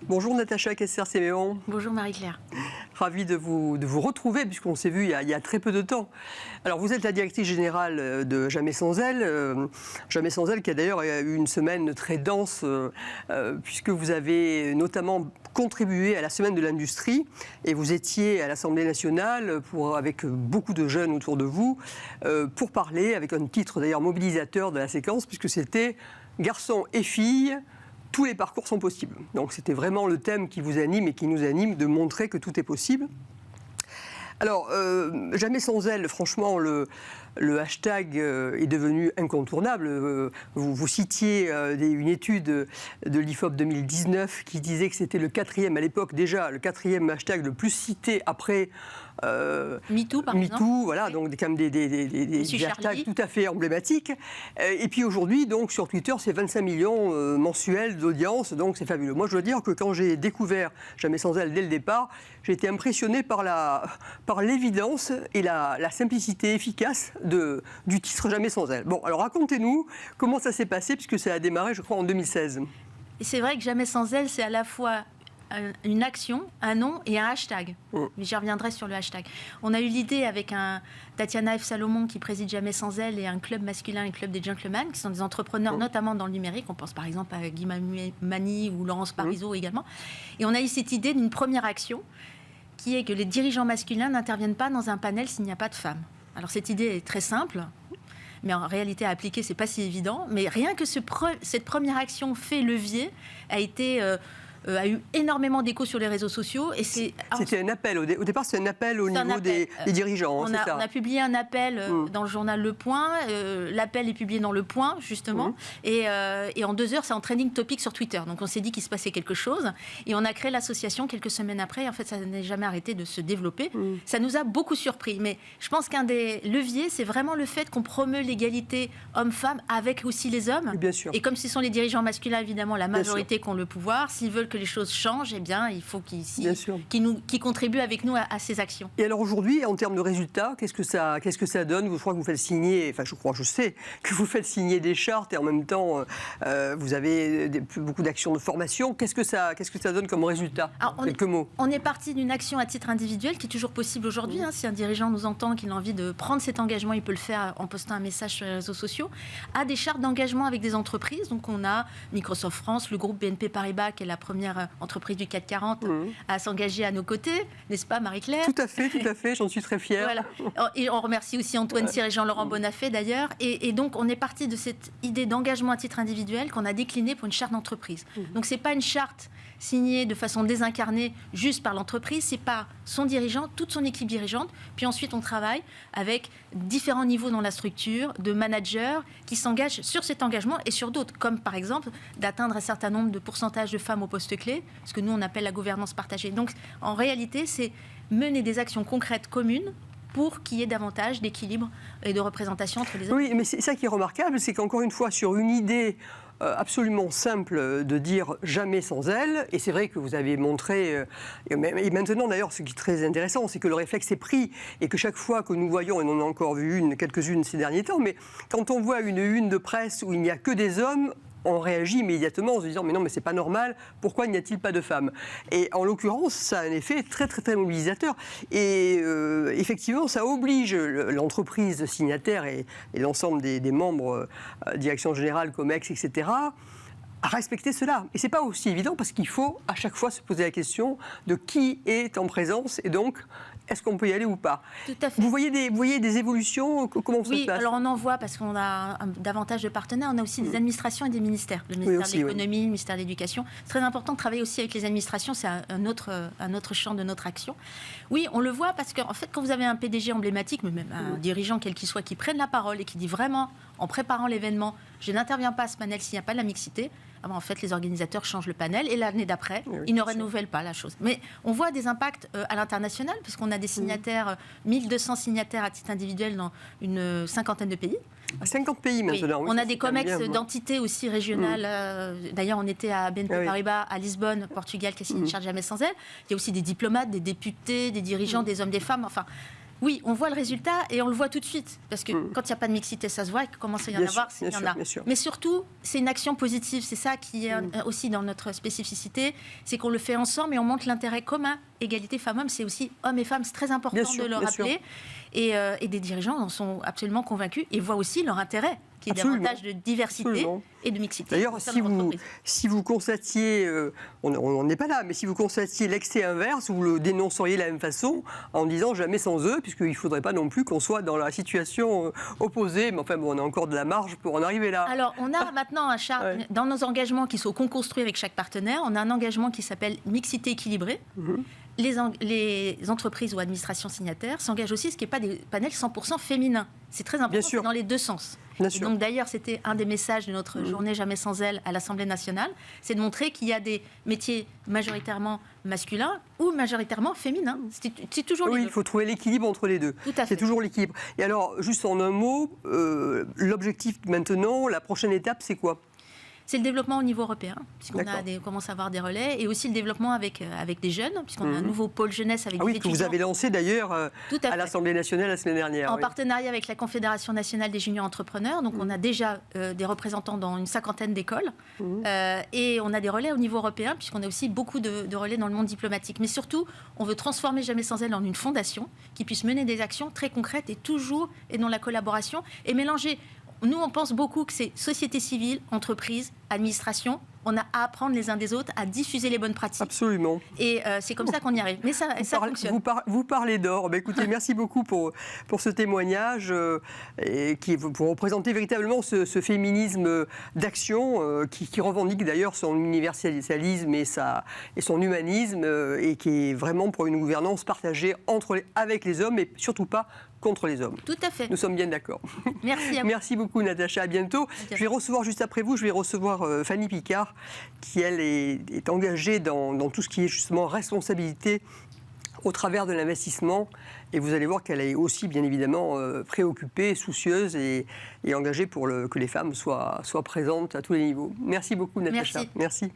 Bonjour Natacha Kessler-Séméon. Bonjour Marie-Claire. Ravi de vous retrouver puisqu'on s'est vu il y a très peu de temps. Alors vous êtes la directrice générale de Jamais sans elle. Jamais sans elle qui a d'ailleurs eu une semaine très dense puisque vous avez notamment contribué à la semaine de l'industrie et vous étiez à l'Assemblée nationale avec beaucoup de jeunes autour de vous pour parler avec un titre d'ailleurs mobilisateur de la séquence puisque c'était garçons et filles. Tous les parcours sont possibles. Donc c'était vraiment le thème qui vous anime et qui nous anime de montrer que tout est possible. Alors, Jamais sans elle, franchement, le hashtag est devenu incontournable. Vous citiez une étude de l'IFOP 2019 qui disait que c'était le quatrième, à l'époque déjà, le quatrième hashtag le plus cité après MeToo, par exemple. MeToo, voilà, donc quand même des hashtags tout à fait emblématiques. Et puis aujourd'hui, donc sur Twitter, c'est 25 millions mensuels d'audience, donc c'est fabuleux. Moi, je dois dire que quand j'ai découvert Jamais sans elle dès le départ, j'ai été impressionné par l'évidence et la simplicité efficace du titre Jamais sans elle. Bon, alors racontez-nous comment ça s'est passé, puisque ça a démarré, je crois, en 2016. Et c'est vrai que Jamais sans elle, c'est à la fois une action, un nom et un hashtag. Mais j'y reviendrai sur le hashtag. On a eu l'idée avec Tatiana F. Salomon qui préside Jamais sans elle et un club masculin, le club des gentlemen, qui sont des entrepreneurs notamment dans le numérique. On pense par exemple à Guy Mani ou Laurence Parisot également. Et on a eu cette idée d'une première action qui est que les dirigeants masculins n'interviennent pas dans un panel s'il n'y a pas de femmes. Alors cette idée est très simple, mais en réalité à appliquer, c'est pas si évident. Mais rien que cette première action fait levier a eu énormément d'écho sur les réseaux sociaux. Et c'était un appel, au départ c'était un appel au niveau des dirigeants. On a publié un appel dans le journal Le Point, l'appel est publié dans Le Point justement, et en 2 heures c'est en trending topic sur Twitter. Donc on s'est dit qu'il se passait quelque chose, et on a créé l'association quelques semaines après, et en fait ça n'a jamais arrêté de se développer. Ça nous a beaucoup surpris, mais je pense qu'un des leviers c'est vraiment le fait qu'on promeut l'égalité homme-femme avec aussi les hommes. Bien sûr. Et comme ce sont les dirigeants masculins évidemment la majorité qui ont le pouvoir, s'ils veulent que les choses changent, eh bien, il faut qu'ils contribuent avec nous à ces actions. Et alors aujourd'hui, en termes de résultats, qu'est-ce que ça donne? Je crois que vous faites signer, enfin je sais que vous faites signer des chartes et en même temps vous avez beaucoup d'actions de formation. Qu'est-ce que ça donne comme résultat? Quelques mots. On est parti d'une action à titre individuel qui est toujours possible aujourd'hui. Si un dirigeant nous entend, qu'il a envie de prendre cet engagement, il peut le faire en postant un message sur les réseaux sociaux, à des chartes d'engagement avec des entreprises. Donc on a Microsoft France, le groupe BNP Paribas qui est la première entreprise du CAC 40 à s'engager à nos côtés, n'est-ce pas Marie-Claire? Tout à fait, j'en suis très fière. Voilà. Et on remercie aussi Antoine Cyr et Jean-Laurent Bonafé d'ailleurs. Et donc on est parti de cette idée d'engagement à titre individuel qu'on a déclinée pour une charte d'entreprise. Donc c'est pas une charte signée de façon désincarnée juste par l'entreprise, c'est par son dirigeant, toute son équipe dirigeante. Puis ensuite on travaille avec différents niveaux dans la structure, de managers qui s'engagent sur cet engagement et sur d'autres, comme par exemple d'atteindre un certain nombre de pourcentage de femmes au poste clé, ce que nous on appelle la gouvernance partagée. Donc en réalité c'est mener des actions concrètes communes pour qu'il y ait davantage d'équilibre et de représentation entre les hommes. Oui, mais c'est ça qui est remarquable, c'est qu'encore une fois, sur une idée absolument simple de dire jamais sans elle, et c'est vrai que vous avez montré, et maintenant d'ailleurs ce qui est très intéressant, c'est que le réflexe est pris, et que chaque fois que nous voyons, et on en a encore vu quelques-unes ces derniers temps, mais quand on voit une une de presse où il n'y a que des hommes, on réagit immédiatement en se disant mais non, mais c'est pas normal, pourquoi n'y a-t-il pas de femmes? Et en l'occurrence, ça a un effet très très très mobilisateur. Et effectivement, ça oblige l'entreprise signataire et l'ensemble des membres, direction générale, COMEX, etc., à respecter cela. Et c'est pas aussi évident parce qu'il faut à chaque fois se poser la question de qui est en présence et donc est-ce qu'on peut y aller ou pas? Tout à fait. Vous voyez des évolutions? Comment ça se passe? Alors on en voit parce qu'on a davantage de partenaires. On a aussi des administrations et des ministères. Le ministère de l'économie, le ministère de l'éducation. C'est très important de travailler aussi avec les administrations. C'est un autre champ de notre action. Oui, on le voit parce qu'en fait, quand vous avez un PDG emblématique, mais même un dirigeant quel qu'il soit, qui prenne la parole et qui dit vraiment, en préparant l'événement, je n'interviens pas à ce panel s'il n'y a pas de la mixité, en fait, les organisateurs changent le panel et l'année d'après, ils ne renouvellent pas la chose. Mais on voit des impacts à l'international, parce qu'on a des signataires, 1200 signataires à titre individuel dans une cinquantaine de pays. 50 pays maintenant. Oui. On a des COMEX d'entités aussi régionales. D'ailleurs, on était à BNP Paribas, à Lisbonne, Portugal, qui a signé une charte Jamais sans elle. Il y a aussi des diplomates, des députés, des dirigeants, des hommes, des femmes. Enfin, Oui, on voit le résultat et on le voit tout de suite. Parce que quand il n'y a pas de mixité, ça se voit, qu'il commence à y en avoir, s'il y en a. Mais surtout, c'est une action positive. C'est ça qui est aussi dans notre spécificité. C'est qu'on le fait ensemble et on montre l'intérêt commun. Égalité femmes-hommes, c'est aussi hommes et femmes. C'est très important de le rappeler. Et des dirigeants en sont absolument convaincus et voient aussi leur intérêt, qui est davantage de diversité et de mixité. D'ailleurs, si vous constatiez, on n'est pas là, mais si vous constatiez l'excès inverse, vous le dénonceriez de la même façon en disant jamais sans eux, puisqu'il ne faudrait pas non plus qu'on soit dans la situation opposée. Mais enfin, bon, on a encore de la marge pour en arriver là. Alors, on a maintenant un charte dans nos engagements qui sont co-construits avec chaque partenaire. On a un engagement qui s'appelle mixité équilibrée. Les entreprises ou administrations signataires s'engagent aussi à ce qu'il n'y ait pas des panels 100% féminins. C'est très important, c'est dans les deux sens. Et donc d'ailleurs, c'était un des messages de notre journée Jamais sans elle à l'Assemblée nationale, c'est de montrer qu'il y a des métiers majoritairement masculins ou majoritairement féminins. C'est toujours les deux. Il faut trouver l'équilibre entre les deux. Tout à fait. C'est toujours l'équilibre. Et alors, juste en un mot, l'objectif maintenant, la prochaine étape, c'est quoi ? C'est le développement au niveau européen, puisqu'on commence à avoir des relais, et aussi le développement avec des jeunes, puisqu'on a un nouveau pôle jeunesse avec des étudiants. Que vous avez lancé d'ailleurs à l'Assemblée nationale la semaine dernière. En partenariat avec la Confédération nationale des juniors entrepreneurs. Donc on a déjà des représentants dans une 50aine d'écoles, et on a des relais au niveau européen, puisqu'on a aussi beaucoup de relais dans le monde diplomatique. Mais surtout, on veut transformer Jamais sans elle en une fondation qui puisse mener des actions très concrètes et dans la collaboration, et mélanger. Nous, on pense beaucoup que c'est société civile, entreprise, administration. On a à apprendre les uns des autres, à diffuser les bonnes pratiques. Absolument. Et c'est comme ça qu'on y arrive. Mais ça fonctionne. Vous parlez d'or. Écoutez, merci beaucoup pour ce témoignage pour représenter véritablement ce féminisme d'action qui revendique d'ailleurs son universalisme et son humanisme et qui est vraiment pour une gouvernance partagée avec les hommes et surtout pas contre les hommes. Tout à fait. Nous sommes bien d'accord. Merci à vous. Merci beaucoup, Natacha. À bientôt. Je vais recevoir juste après vous, Fanny Picard, qui, elle, est engagée dans tout ce qui est justement responsabilité au travers de l'investissement. Et vous allez voir qu'elle est aussi, bien évidemment, préoccupée, soucieuse et engagée pour que les femmes soient présentes à tous les niveaux. Merci beaucoup, Natacha. Merci. Merci.